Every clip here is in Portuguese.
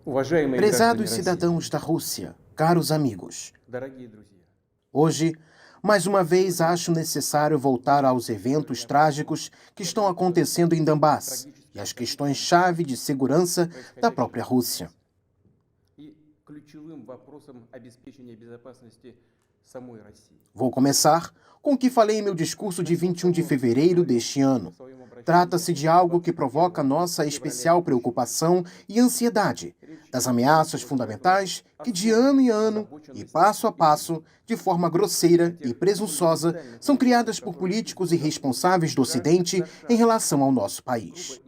Prezados cidadãos da Rússia, caros amigos, hoje, mais uma vez, acho necessário voltar aos eventos trágicos que estão acontecendo em Donbass e às questões-chave de segurança da própria Rússia. Vou começar com o que falei em meu discurso de 21 de fevereiro deste ano. Trata-se de algo que provoca nossa especial preocupação e ansiedade, das ameaças fundamentais que de ano em ano e passo a passo, de forma grosseira e presunçosa, são criadas por políticos irresponsáveis do Ocidente em relação ao nosso país.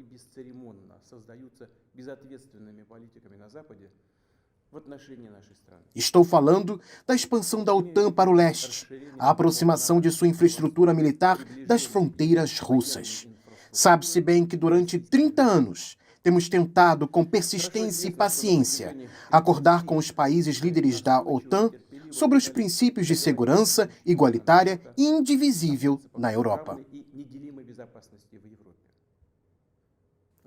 Estou falando da expansão da OTAN para o leste, a aproximação de sua infraestrutura militar das fronteiras russas. Sabe-se bem que durante 30 anos temos tentado, com persistência e paciência, acordar com os países líderes da OTAN sobre os princípios de segurança igualitária e indivisível na Europa.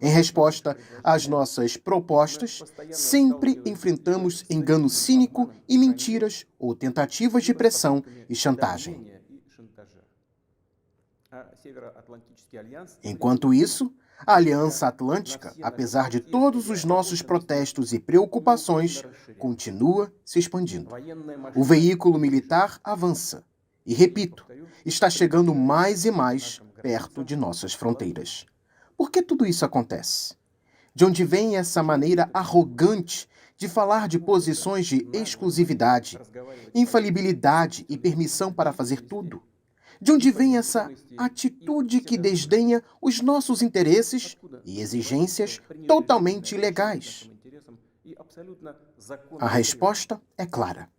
Em resposta às nossas propostas, sempre enfrentamos engano cínico e mentiras ou tentativas de pressão e chantagem. Enquanto isso, a Aliança Atlântica, apesar de todos os nossos protestos e preocupações, continua se expandindo. O veículo militar avança e, repito, está chegando mais e mais perto de nossas fronteiras. Por que tudo isso acontece? De onde vem essa maneira arrogante de falar de posições de exclusividade, infalibilidade e permissão para fazer tudo? De onde vem essa atitude que desdenha os nossos interesses e exigências totalmente ilegais? A resposta é clara.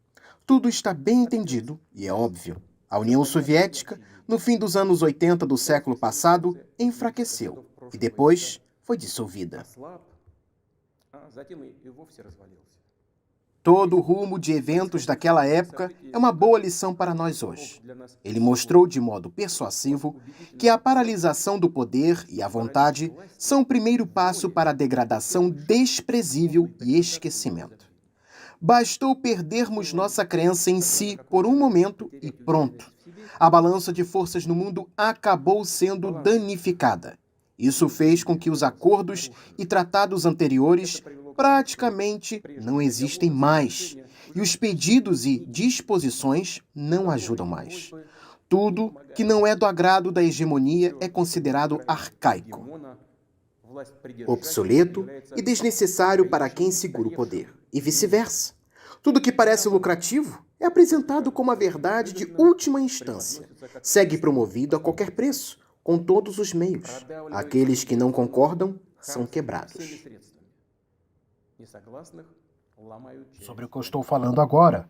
Tudo está bem entendido e é óbvio. A União Soviética, no fim dos anos 80 do século passado, enfraqueceu e depois foi dissolvida. Todo o rumo de eventos daquela época é uma boa lição para nós hoje. Ele mostrou de modo persuasivo que a paralisação do poder e a vontade são o primeiro passo para a degradação desprezível e esquecimento. Bastou perdermos nossa crença em si por um momento e pronto. A balança de forças no mundo acabou sendo danificada. Isso fez com que os acordos e tratados anteriores praticamente não existem mais. E os pedidos e disposições não ajudam mais. Tudo que não é do agrado da hegemonia é considerado arcaico, obsoleto e desnecessário para quem segura o poder. E vice-versa. Tudo que parece lucrativo é apresentado como a verdade de última instância. Segue promovido a qualquer preço, com todos os meios. Aqueles que não concordam são quebrados. Sobre o que eu estou falando agora,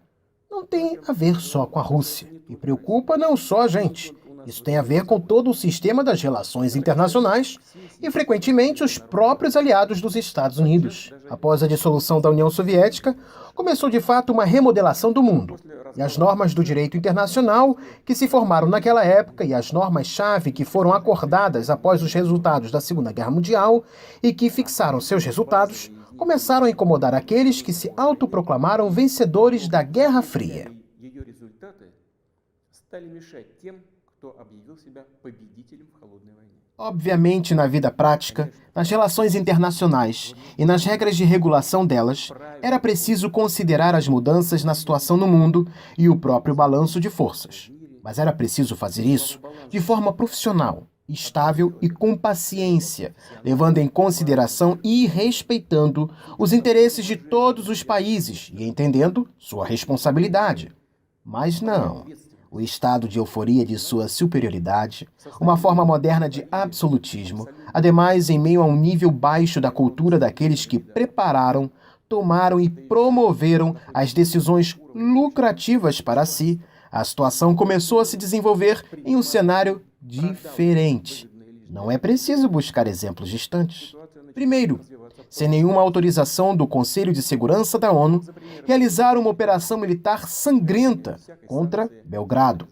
não tem a ver só com a Rússia. E preocupa não só a gente. Isso tem a ver com todo o sistema das relações internacionais e, frequentemente, os próprios aliados dos Estados Unidos. Após a dissolução da União Soviética, começou de fato uma remodelação do mundo. E as normas do direito internacional que se formaram naquela época e as normas-chave que foram acordadas após os resultados da Segunda Guerra Mundial e que fixaram seus resultados, começaram a incomodar aqueles que se autoproclamaram vencedores da Guerra Fria. Obviamente, na vida prática, nas relações internacionais e nas regras de regulação delas, era preciso considerar as mudanças na situação no mundo e o próprio balanço de forças. Mas era preciso fazer isso de forma profissional, estável e com paciência, levando em consideração e respeitando os interesses de todos os países e entendendo sua responsabilidade. Mas não. O estado de euforia de sua superioridade, uma forma moderna de absolutismo, ademais em meio a um nível baixo da cultura daqueles que prepararam, tomaram e promoveram as decisões lucrativas para si, a situação começou a se desenvolver em um cenário diferente. Não é preciso buscar exemplos distantes. Primeiro, sem nenhuma autorização do Conselho de Segurança da ONU, realizaram uma operação militar sangrenta contra Belgrado.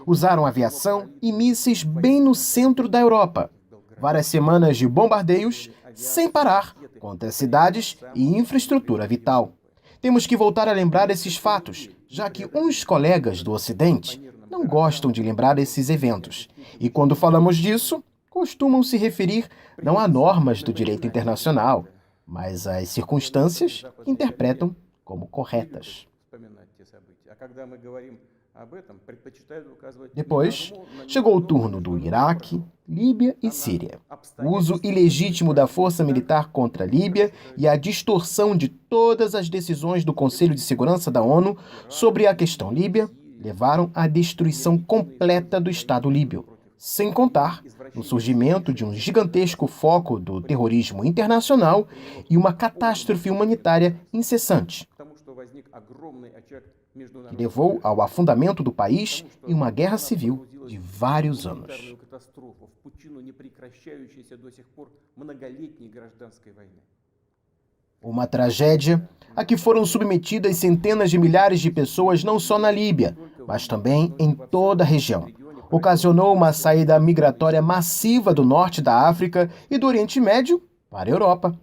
Usaram aviação e mísseis bem no centro da Europa. Várias semanas de bombardeios sem parar contra cidades e infraestrutura vital. Temos que voltar a lembrar esses fatos, já que uns colegas do Ocidente não gostam de lembrar esses eventos. E quando falamos disso, costumam se referir não a normas do direito internacional, mas às circunstâncias que interpretam como corretas. Depois, chegou o turno do Iraque, Líbia e Síria. O uso ilegítimo da força militar contra a Líbia e a distorção de todas as decisões do Conselho de Segurança da ONU sobre a questão líbia levaram à destruição completa do Estado líbio, sem contar no surgimento de um gigantesco foco do terrorismo internacional e uma catástrofe humanitária incessante, que levou ao afundamento do país em uma guerra civil de vários anos. Uma tragédia a que foram submetidas centenas de milhares de pessoas não só na Líbia, mas também em toda a região. Ocasionou uma saída migratória massiva do norte da África e do Oriente Médio para a Europa.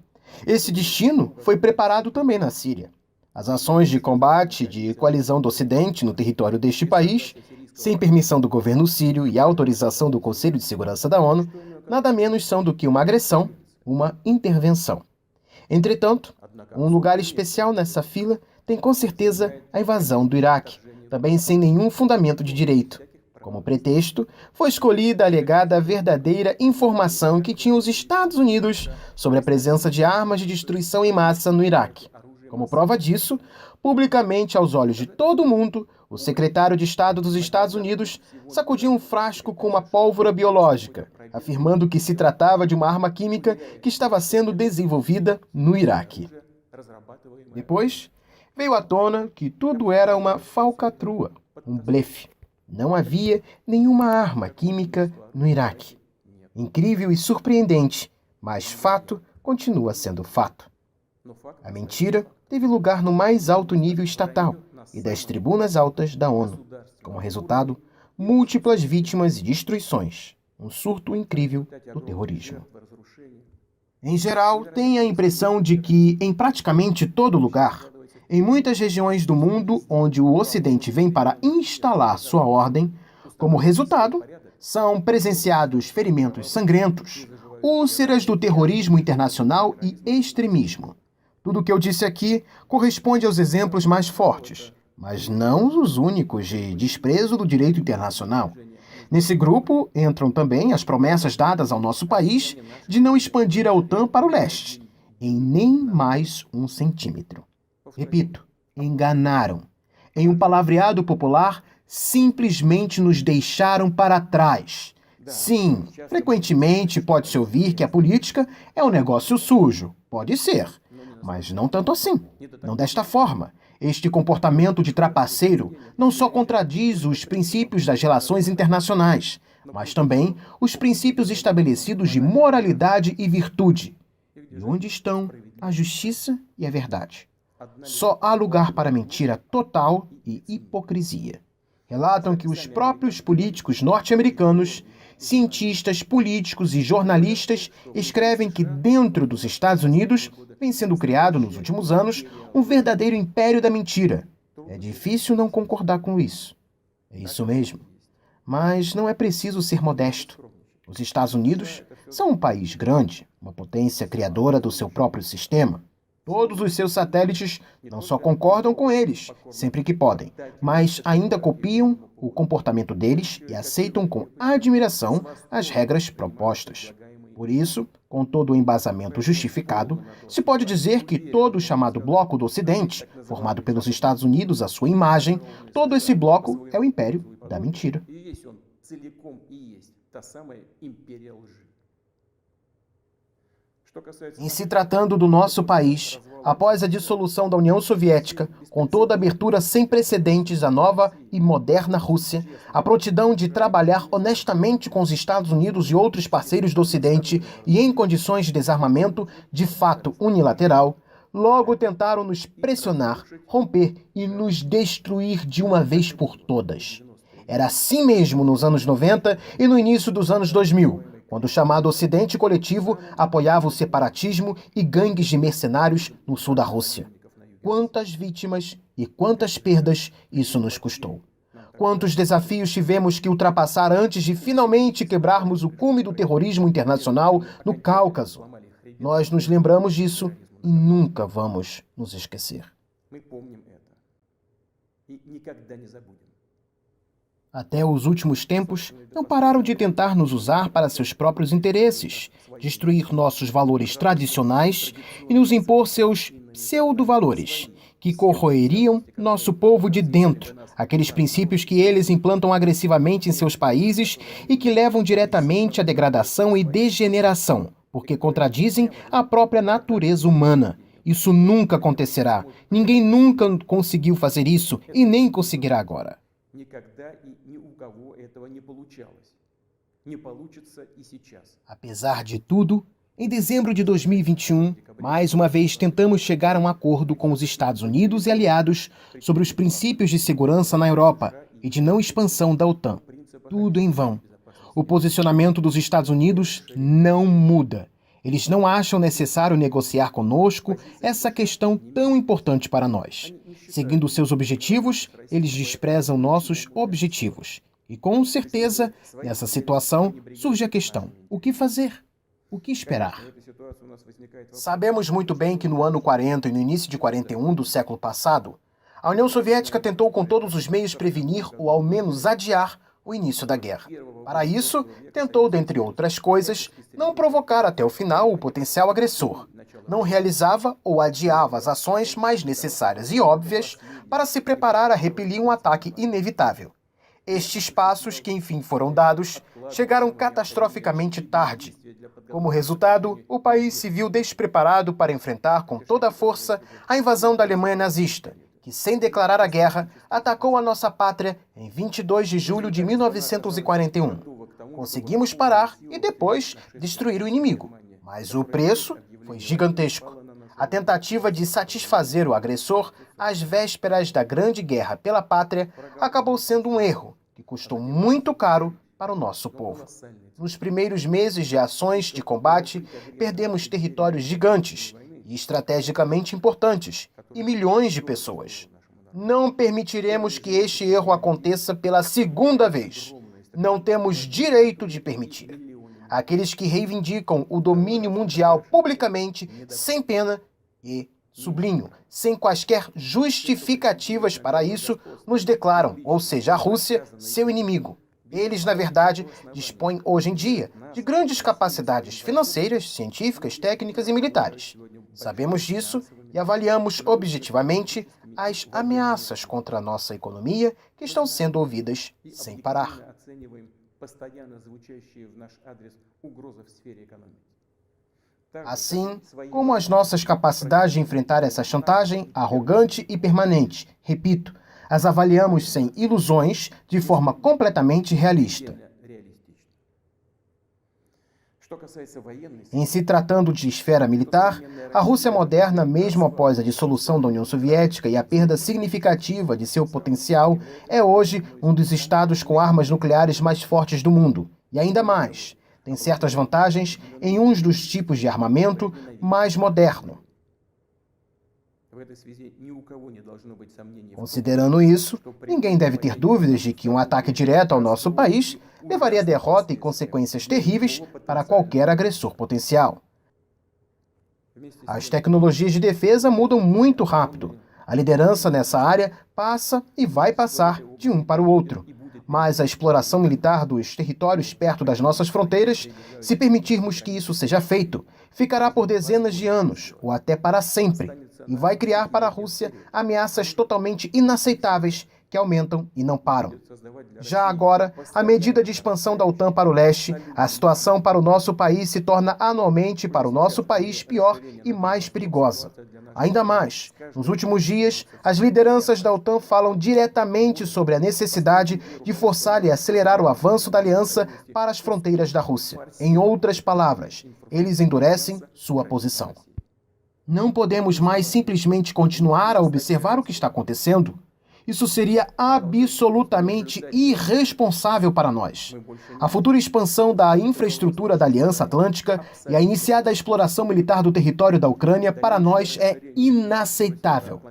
Esse destino foi preparado também na Síria. As ações de combate de coalizão do Ocidente no território deste país, sem permissão do governo sírio e autorização do Conselho de Segurança da ONU, nada menos são do que uma agressão, uma intervenção. Entretanto, um lugar especial nessa fila tem com certeza a invasão do Iraque, também sem nenhum fundamento de direito. Como pretexto, foi escolhida a alegada verdadeira informação que tinham os Estados Unidos sobre a presença de armas de destruição em massa no Iraque. Como prova disso, publicamente aos olhos de todo mundo, o secretário de Estado dos Estados Unidos sacudiu um frasco com uma pólvora biológica, afirmando que se tratava de uma arma química que estava sendo desenvolvida no Iraque. Depois, veio à tona que tudo era uma falcatrua, um blefe. Não havia nenhuma arma química no Iraque. Incrível e surpreendente, mas fato continua sendo fato. A mentira teve lugar no mais alto nível estatal e das tribunas altas da ONU. Como resultado, múltiplas vítimas e destruições. Um surto incrível do terrorismo. Em geral, tem a impressão de que, em praticamente todo lugar, em muitas regiões do mundo onde o Ocidente vem para instalar sua ordem, como resultado, são presenciados ferimentos sangrentos, úlceras do terrorismo internacional e extremismo. Tudo o que eu disse aqui corresponde aos exemplos mais fortes, mas não os únicos de desprezo do direito internacional. Nesse grupo entram também as promessas dadas ao nosso país de não expandir a OTAN para o leste, em nem mais 1 centímetro. Repito, enganaram. Em um palavreado popular, simplesmente nos deixaram para trás. Sim, frequentemente pode-se ouvir que a política é um negócio sujo. Pode ser, mas não tanto assim. Não desta forma. Este comportamento de trapaceiro não só contradiz os princípios das relações internacionais, mas também os princípios estabelecidos de moralidade e virtude. E onde estão a justiça e a verdade? Só há lugar para mentira total e hipocrisia. Relatam que os próprios políticos norte-americanos, cientistas, políticos e jornalistas escrevem que dentro dos Estados Unidos vem sendo criado nos últimos anos um verdadeiro império da mentira. É difícil não concordar com isso. É isso mesmo. Mas não é preciso ser modesto. Os Estados Unidos são um país grande, uma potência criadora do seu próprio sistema. Todos os seus satélites não só concordam com eles, sempre que podem, mas ainda copiam o comportamento deles e aceitam com admiração as regras propostas. Por isso, com todo o embasamento justificado, se pode dizer que todo o chamado Bloco do Ocidente, formado pelos Estados Unidos à sua imagem, todo esse bloco é o império da mentira. Em se tratando do nosso país, após a dissolução da União Soviética, com toda a abertura sem precedentes à nova e moderna Rússia, a prontidão de trabalhar honestamente com os Estados Unidos e outros parceiros do Ocidente e em condições de desarmamento de fato unilateral, logo tentaram nos pressionar, romper e nos destruir de uma vez por todas. Era assim mesmo nos anos 90 e no início dos anos 2000, quando o chamado Ocidente coletivo apoiava o separatismo e gangues de mercenários no sul da Rússia. Quantas vítimas e quantas perdas isso nos custou. Quantos desafios tivemos que ultrapassar antes de finalmente quebrarmos o cume do terrorismo internacional no Cáucaso. Nós nos lembramos disso e nunca vamos nos esquecer. Até os últimos tempos, não pararam de tentar nos usar para seus próprios interesses, destruir nossos valores tradicionais e nos impor seus pseudo-valores, que corroeriam nosso povo de dentro, aqueles princípios que eles implantam agressivamente em seus países e que levam diretamente à degradação e degeneração, porque contradizem a própria natureza humana. Isso nunca acontecerá. Ninguém nunca conseguiu fazer isso e nem conseguirá agora. Apesar de tudo, em dezembro de 2021, mais uma vez tentamos chegar a um acordo com os Estados Unidos e aliados sobre os princípios de segurança na Europa e de não expansão da OTAN. Tudo em vão. O posicionamento dos Estados Unidos não muda. Eles não acham necessário negociar conosco essa questão tão importante para nós. Seguindo seus objetivos, eles desprezam nossos objetivos. E com certeza, nessa situação, surge a questão: o que fazer? O que esperar? Sabemos muito bem que no ano 40 e no início de 41 do século passado, a União Soviética tentou com todos os meios prevenir ou ao menos adiar o início da guerra. Para isso, tentou, dentre outras coisas, não provocar até o final o potencial agressor. Não realizava ou adiava as ações mais necessárias e óbvias para se preparar a repelir um ataque inevitável. Estes passos, que enfim foram dados, chegaram catastroficamente tarde. Como resultado, o país se viu despreparado para enfrentar com toda a força a invasão da Alemanha nazista, que, sem declarar a guerra, atacou a nossa pátria em 22 de julho de 1941. Conseguimos parar e depois destruir o inimigo, mas o preço foi gigantesco. A tentativa de satisfazer o agressor às vésperas da Grande Guerra pela Pátria acabou sendo um erro que custou muito caro para o nosso povo. Nos primeiros meses de ações de combate, perdemos territórios gigantes e estrategicamente importantes e milhões de pessoas. Não permitiremos que este erro aconteça pela segunda vez. Não temos direito de permitir. Aqueles que reivindicam o domínio mundial publicamente, sem pena e, sublinho, sem quaisquer justificativas para isso, nos declaram, ou seja, a Rússia, seu inimigo. Eles, na verdade, dispõem hoje em dia de grandes capacidades financeiras, científicas, técnicas e militares. Sabemos disso e avaliamos objetivamente as ameaças contra a nossa economia que estão sendo ouvidas sem parar. Assim como as nossas capacidades de enfrentar essa chantagem arrogante e permanente, repito, as avaliamos sem ilusões, de forma completamente realista. Em se tratando de esfera militar, a Rússia moderna, mesmo após a dissolução da União Soviética e a perda significativa de seu potencial, é hoje um dos estados com armas nucleares mais fortes do mundo. E ainda mais, tem certas vantagens em um dos tipos de armamento mais moderno. Considerando isso, ninguém deve ter dúvidas de que um ataque direto ao nosso país levaria a derrota e consequências terríveis para qualquer agressor potencial. As tecnologias de defesa mudam muito rápido. A liderança nessa área passa e vai passar de um para o outro. Mas a exploração militar dos territórios perto das nossas fronteiras, se permitirmos que isso seja feito, ficará por dezenas de anos, ou até para sempre, e vai criar para a Rússia ameaças totalmente inaceitáveis que aumentam e não param. Já agora, à medida de expansão da OTAN para o leste, a situação para o nosso país se torna anualmente para o nosso país pior e mais perigosa. Ainda mais, nos últimos dias, as lideranças da OTAN falam diretamente sobre a necessidade de forçar e acelerar o avanço da aliança para as fronteiras da Rússia. Em outras palavras, eles endurecem sua posição. Não podemos mais simplesmente continuar a observar o que está acontecendo. Isso seria absolutamente irresponsável para nós. A futura expansão da infraestrutura da Aliança Atlântica e a iniciada exploração militar do território da Ucrânia para nós é inaceitável.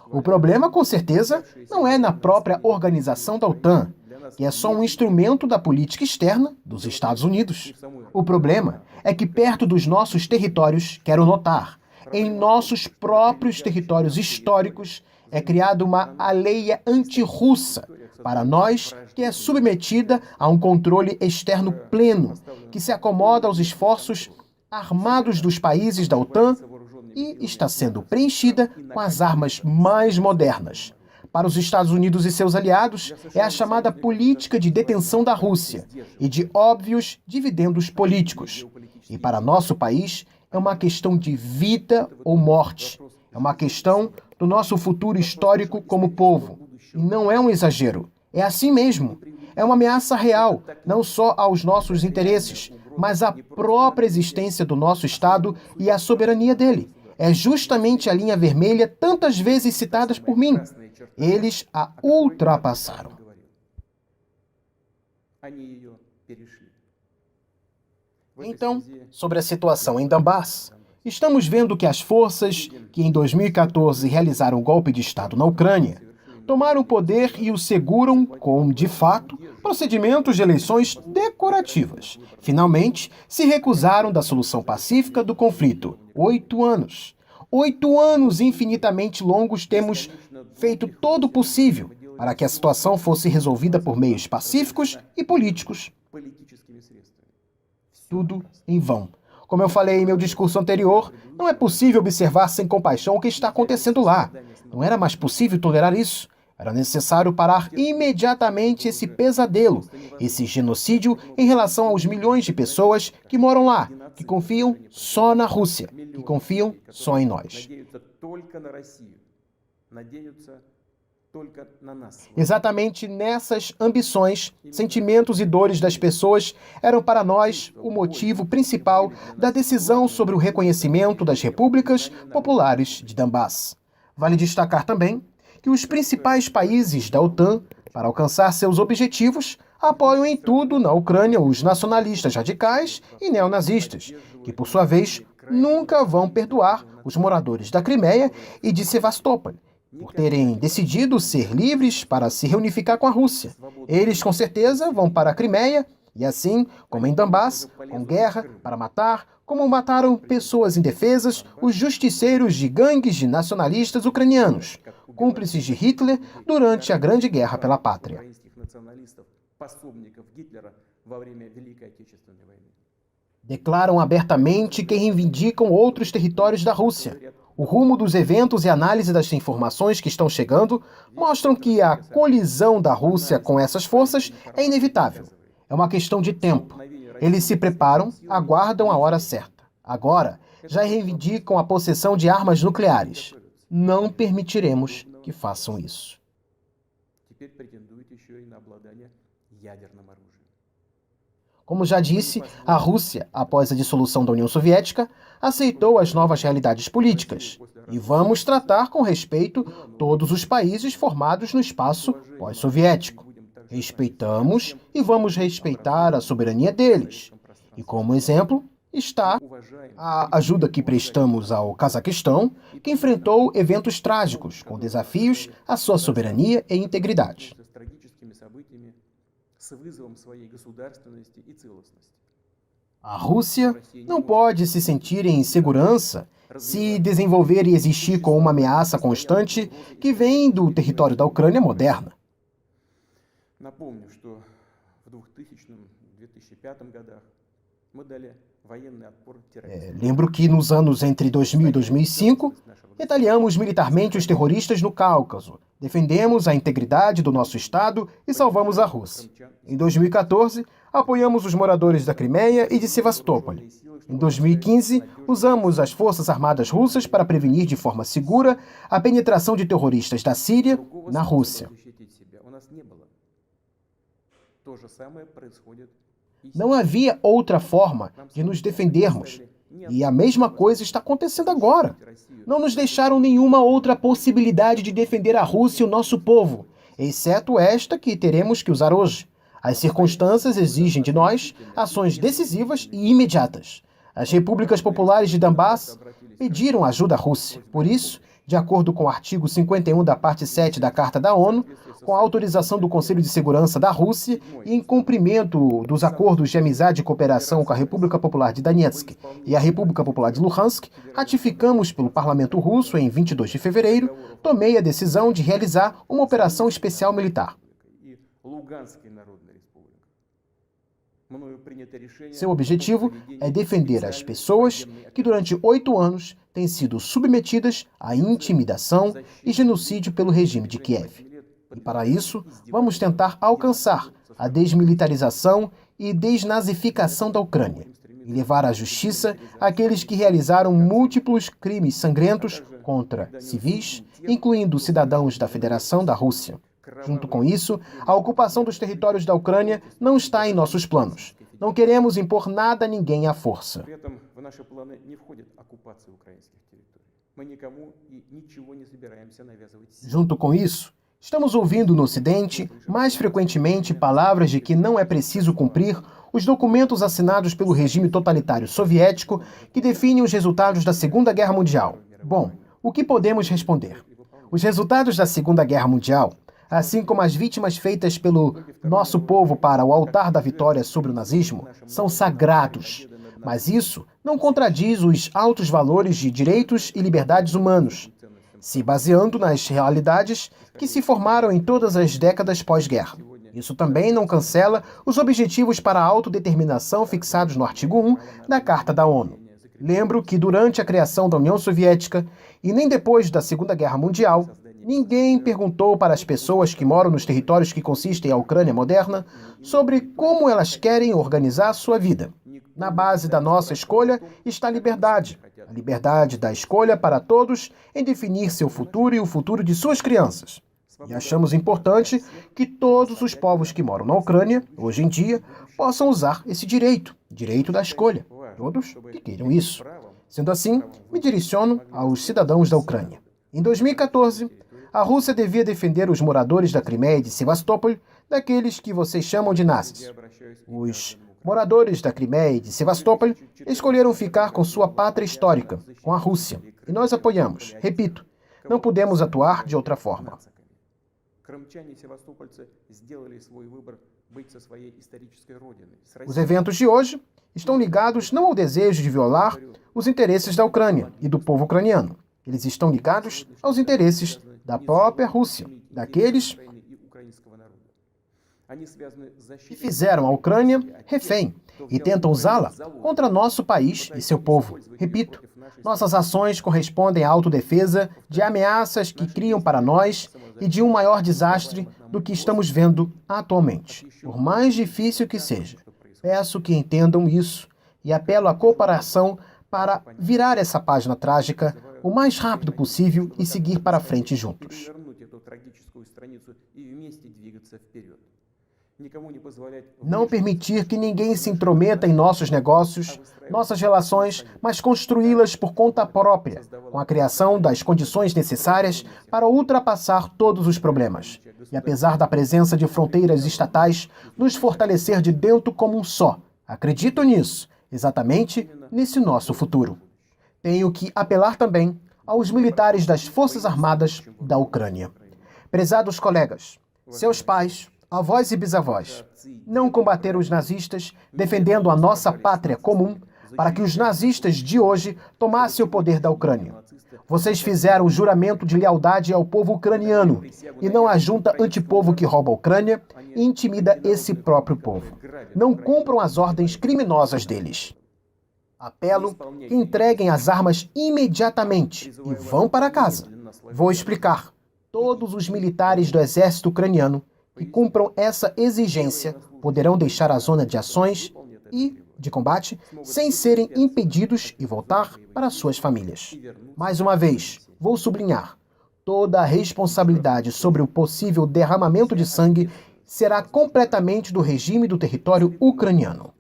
O problema, com certeza, não é na própria organização da OTAN, que é só um instrumento da política externa dos Estados Unidos. O problema é que perto dos nossos territórios, quero notar, em nossos próprios territórios históricos, é criada uma alheia antirrussa para nós, que é submetida a um controle externo pleno, que se acomoda aos esforços armados dos países da OTAN e está sendo preenchida com as armas mais modernas. Para os Estados Unidos e seus aliados, é a chamada política de detenção da Rússia e de óbvios dividendos políticos. E para nosso país, é uma questão de vida ou morte. É uma questão do nosso futuro histórico como povo. E não é um exagero. É assim mesmo. É uma ameaça real, não só aos nossos interesses, mas à própria existência do nosso Estado e à soberania dele. É justamente a linha vermelha tantas vezes citadas por mim. Eles a ultrapassaram. Então, sobre a situação em Donbass, estamos vendo que as forças que em 2014 realizaram um golpe de Estado na Ucrânia tomaram o poder e o seguram com, de fato, procedimentos de eleições decorativas. Finalmente, se recusaram da solução pacífica do conflito. 8 anos. 8 anos infinitamente longos temos feito todo o possível para que a situação fosse resolvida por meios pacíficos e políticos. Tudo em vão. Como eu falei em meu discurso anterior, não é possível observar sem compaixão o que está acontecendo lá. Não era mais possível tolerar isso. Era necessário parar imediatamente esse pesadelo, esse genocídio em relação aos milhões de pessoas que moram lá, que confiam só na Rússia, que confiam só em nós. Exatamente nessas ambições, sentimentos e dores das pessoas eram para nós o motivo principal da decisão sobre o reconhecimento das repúblicas populares de Donbass. Vale destacar também que os principais países da OTAN, para alcançar seus objetivos, apoiam em tudo na Ucrânia os nacionalistas radicais e neonazistas, que, por sua vez, nunca vão perdoar os moradores da Crimeia e de Sevastopol, por terem decidido ser livres para se reunificar com a Rússia. Eles, com certeza, vão para a Crimeia e assim, como em Donbass, com guerra para matar, como mataram pessoas indefesas, os justiceiros de gangues de nacionalistas ucranianos, cúmplices de Hitler durante a Grande Guerra pela Pátria. Declaram abertamente que reivindicam outros territórios da Rússia. O rumo dos eventos e a análise das informações que estão chegando mostram que a colisão da Rússia com essas forças é inevitável. É uma questão de tempo. Eles se preparam, aguardam a hora certa. Agora, já reivindicam a possessão de armas nucleares. Não permitiremos que façam isso. Como já disse, a Rússia, após a dissolução da União Soviética, aceitou as novas realidades políticas. E vamos tratar com respeito todos os países formados no espaço pós-soviético. Respeitamos e vamos respeitar a soberania deles. E como exemplo está a ajuda que prestamos ao Cazaquistão, que enfrentou eventos trágicos com desafios à sua soberania e integridade. A Rússia não pode se sentir em segurança se desenvolver e existir com uma ameaça constante que vem do território da Ucrânia moderna. Lembro que nos anos entre 2000 e 2005, retaliamos militarmente os terroristas no Cáucaso, defendemos a integridade do nosso Estado e salvamos a Rússia. Em 2014, apoiamos os moradores da Crimeia e de Sevastopol. Em 2015, usamos as Forças Armadas Russas para prevenir de forma segura a penetração de terroristas da Síria na Rússia. Não havia outra forma de nos defendermos. E a mesma coisa está acontecendo agora. Não nos deixaram nenhuma outra possibilidade de defender a Rússia e o nosso povo. exceto esta que teremos que usar hoje. As circunstâncias exigem de nós ações decisivas e imediatas. As repúblicas populares de Donbass pediram ajuda à Rússia. Por isso, de acordo com o artigo 51 da parte 7 da Carta da ONU, com a autorização do Conselho de Segurança da Rússia e em cumprimento dos acordos de amizade e cooperação com a República Popular de Donetsk e a República Popular de Luhansk, ratificamos pelo Parlamento Russo em 22 de fevereiro, tomei a decisão de realizar uma operação especial militar. Seu objetivo é defender as pessoas que durante 8 anos têm sido submetidas à intimidação e genocídio pelo regime de Kiev. E para isso, vamos tentar alcançar a desmilitarização e desnazificação da Ucrânia e levar à justiça aqueles que realizaram múltiplos crimes sangrentos contra civis, incluindo cidadãos da Federação da Rússia. Junto com isso, a ocupação dos territórios da Ucrânia não está em nossos planos. Não queremos impor nada a ninguém à força. Junto com isso, estamos ouvindo no Ocidente, mais frequentemente, palavras de que não é preciso cumprir os documentos assinados pelo regime totalitário soviético que definem os resultados da Segunda Guerra Mundial. Bom, o que podemos responder? Os resultados da Segunda Guerra Mundial, assim como as vítimas feitas pelo nosso povo para o altar da vitória sobre o nazismo, são sagrados. Mas isso não contradiz os altos valores de direitos e liberdades humanos, se baseando nas realidades que se formaram em todas as décadas pós-guerra. Isso também não cancela os objetivos para a autodeterminação fixados no artigo 1 da Carta da ONU. Lembro que durante a criação da União Soviética e nem depois da Segunda Guerra Mundial, ninguém perguntou para as pessoas que moram nos territórios que consistem a Ucrânia moderna sobre como elas querem organizar sua vida. Na base da nossa escolha está a liberdade da escolha para todos em definir seu futuro e o futuro de suas crianças. E achamos importante que todos os povos que moram na Ucrânia, hoje em dia, possam usar esse direito da escolha. Todos que queiram isso. Sendo assim, me direciono aos cidadãos da Ucrânia. Em 2014, a Rússia devia defender os moradores da Crimeia e de Sevastopol daqueles que vocês chamam de nazis. Os moradores da Crimeia e de Sevastopol escolheram ficar com sua pátria histórica, com a Rússia. E nós apoiamos. Repito, não podemos atuar de outra forma. Os eventos de hoje estão ligados não ao desejo de violar os interesses da Ucrânia e do povo ucraniano. Eles estão ligados aos interesses da própria Rússia, daqueles que fizeram a Ucrânia refém e tentam usá-la contra nosso país e seu povo. Repito, nossas ações correspondem à autodefesa de ameaças que criam para nós e de um maior desastre do que estamos vendo atualmente. Por mais difícil que seja, peço que entendam isso e apelo à cooperação para virar essa página trágica o mais rápido possível e seguir para frente juntos. Não permitir que ninguém se intrometa em nossos negócios, nossas relações, mas construí-las por conta própria, com a criação das condições necessárias para ultrapassar todos os problemas. E apesar da presença de fronteiras estatais, nos fortalecer de dentro como um só. Acredito nisso, exatamente nesse nosso futuro. Tenho que apelar também aos militares das Forças Armadas da Ucrânia. Prezados colegas, seus pais, avós e bisavós, não combateram os nazistas defendendo a nossa pátria comum para que os nazistas de hoje tomassem o poder da Ucrânia. Vocês fizeram o juramento de lealdade ao povo ucraniano e não à junta antipovo que rouba a Ucrânia e intimida esse próprio povo. Não cumpram as ordens criminosas deles. Apelo que entreguem as armas imediatamente e vão para casa. Vou explicar. Todos os militares do exército ucraniano que cumpram essa exigência poderão deixar a zona de ações e de combate sem serem impedidos e voltar para suas famílias. Mais uma vez, vou sublinhar, toda a responsabilidade sobre o possível derramamento de sangue será completamente do regime do território ucraniano.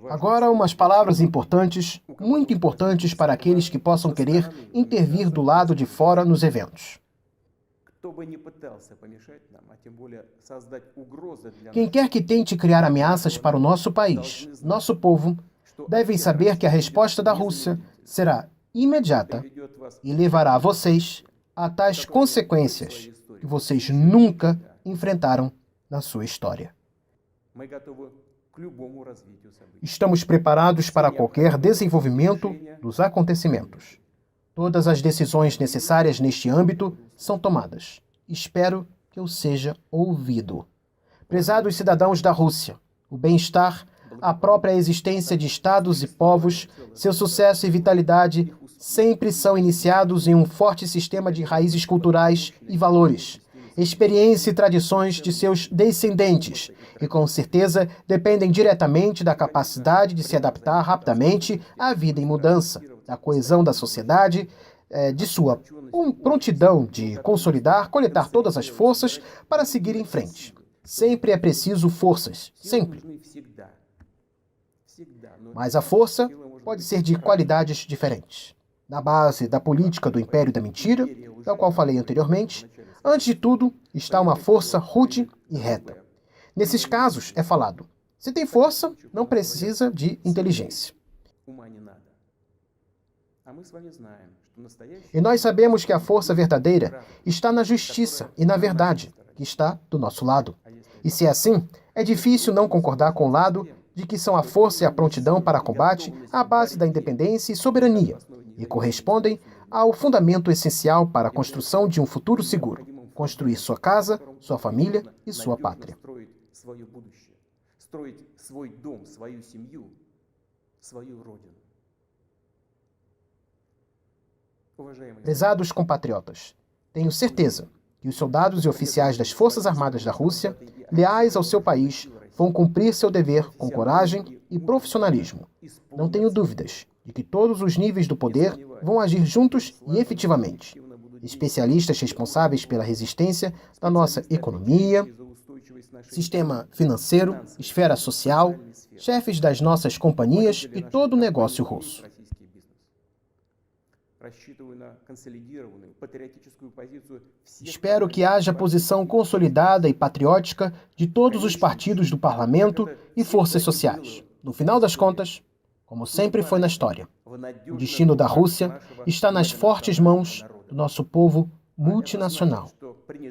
Agora, umas palavras importantes, muito importantes para aqueles que possam querer intervir do lado de fora nos eventos. Quem quer que tente criar ameaças para o nosso país, nosso povo, devem saber que a resposta da Rússia será imediata e levará vocês a tais consequências que vocês nunca enfrentaram na sua história. Estamos preparados para qualquer desenvolvimento dos acontecimentos. Todas as decisões necessárias neste âmbito são tomadas. Espero que eu seja ouvido. Prezados cidadãos da Rússia, o bem-estar, a própria existência de estados e povos, seu sucesso e vitalidade sempre são iniciados em um forte sistema de raízes culturais e valores, experiência e tradições de seus descendentes, e com certeza dependem diretamente da capacidade de se adaptar rapidamente à vida em mudança, da coesão da sociedade, de sua prontidão de consolidar, coletar todas as forças para seguir em frente. Sempre é preciso forças, sempre. Mas a força pode ser de qualidades diferentes. Na base da política do Império da Mentira, da qual falei anteriormente, antes de tudo está uma força rude e reta. Nesses casos é falado, se tem força, não precisa de inteligência. E nós sabemos que a força verdadeira está na justiça e na verdade, que está do nosso lado. E se é assim, é difícil não concordar com o lado de que são a força e a prontidão para combate à base da independência e soberania, e correspondem ao fundamento essencial para a construção de um futuro seguro, construir sua casa, sua família e sua pátria. Prezados compatriotas, tenho certeza que os soldados e oficiais das Forças Armadas da Rússia, leais ao seu país, vão cumprir seu dever com coragem e profissionalismo. Não tenho dúvidas de que todos os níveis do poder vão agir juntos e efetivamente. Especialistas responsáveis pela resistência da nossa economia, sistema financeiro, esfera social, chefes das nossas companhias e todo o negócio russo. Espero que haja posição consolidada e patriótica de todos os partidos do parlamento e forças sociais. No final das contas, como sempre foi na história, o destino da Rússia está nas fortes mãos do nosso povo multinacional.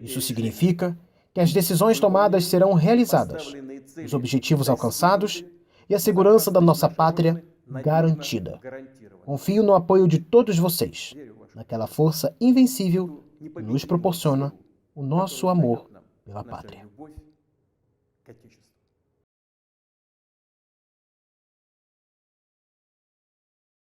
Isso significa que as decisões tomadas serão realizadas, os objetivos alcançados e a segurança da nossa pátria garantida. Confio no apoio de todos vocês, naquela força invencível que nos proporciona o nosso amor pela pátria.